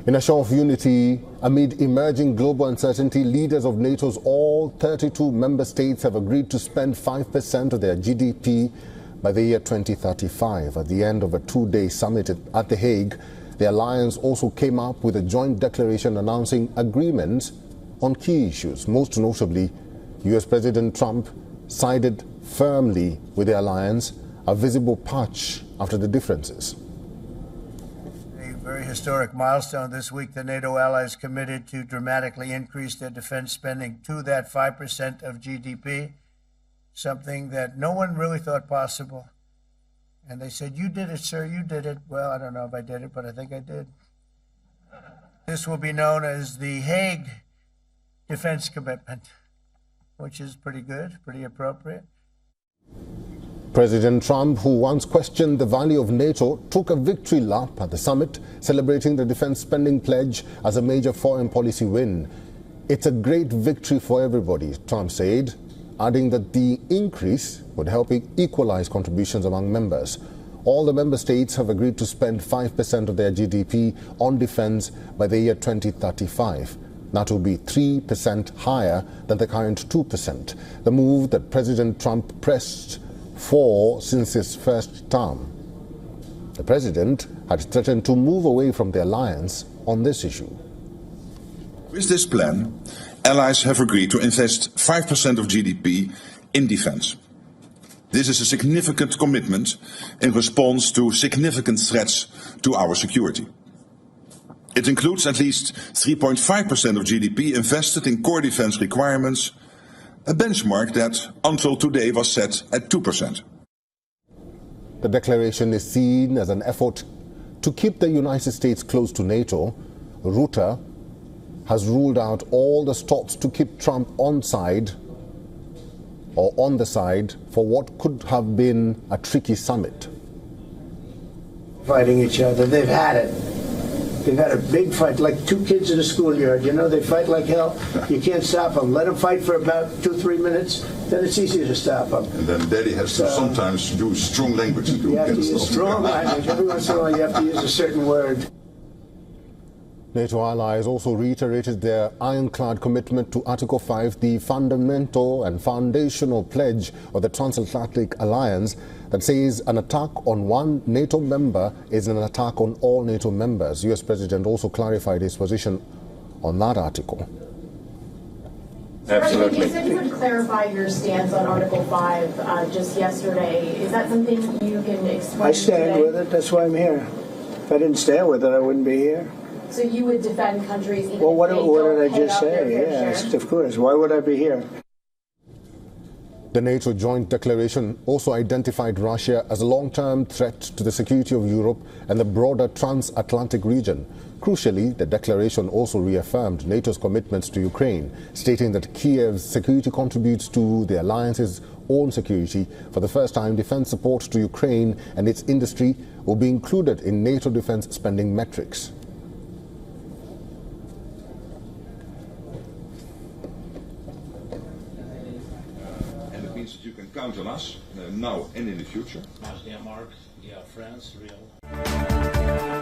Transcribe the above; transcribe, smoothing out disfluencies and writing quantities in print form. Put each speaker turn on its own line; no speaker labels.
In a show of unity amid emerging global uncertainty, leaders of NATO's all 32 member states have agreed to spend 5% of their GDP by the year 2035. At the end of a two-day summit at The Hague, the alliance also came up with a joint declaration announcing agreements on key issues. Most notably, US President Trump sided firmly with the alliance, a visible patch after the differences.
A very historic milestone this week. The NATO allies committed to dramatically increase their defense spending to that 5% of GDP, something that no one really thought possible. And they said, "You did it, sir, you did it." Well, I don't know if I did it, but I think I did. This will be known as the Hague Defense Commitment, which is pretty good, pretty appropriate.
President Trump, who once questioned the value of NATO, took a victory lap at the summit, celebrating the defense spending pledge as a major foreign policy win. "It's a great victory for everybody," Trump said, adding that the increase would help equalize contributions among members. All the member states have agreed to spend 5% of their GDP on defense by the year 2035. That will be 3% higher than the current 2%, the move that President Trump pressed for since his first term. The president had threatened to move away from the alliance on this issue.
With this plan, allies have agreed to invest 5% of GDP in defense. This is a significant commitment in response to significant threats to our security. It includes at least 3.5% of GDP invested in core defense requirements, a benchmark that until today was set at 2%.
The declaration is seen as an effort to keep the United States close to NATO. Rutte has ruled out all the stops to keep Trump on the side for what could have been a tricky summit.
Fighting each other, they've had it. They've had a big fight, like two kids in a schoolyard. You know, they fight like hell. You can't stop them. Let them fight for about 2-3 minutes, then it's easier to stop them.
And then Daddy has to sometimes do strong language.
You have to use strong language. Every once in a while you have to use a certain word.
NATO allies also reiterated their ironclad commitment to Article 5, the fundamental and foundational pledge of the transatlantic alliance that says an attack on one NATO member is an attack on all NATO members. US President also clarified his position on that article.
Absolutely. You said you would clarify your stance on Article 5 just yesterday. Is that something you can explain?
I stand
today?
with it. That's why I'm here. If I didn't stand with it, I wouldn't be here.
So you would defend countries even
Well, what
if they
did
don't
I
pay
just
up their
say?
fair
Yes,
share?
of course. Why would I be here?
The NATO joint declaration also identified Russia as a long-term threat to the security of Europe and the broader transatlantic region. Crucially, the declaration also reaffirmed NATO's commitments to Ukraine, stating that Kiev's security contributes to the alliance's own security. For the first time, defense support to Ukraine and its industry will be included in NATO defense spending metrics.
You can count on us now and in the future.
Denmark, France, real.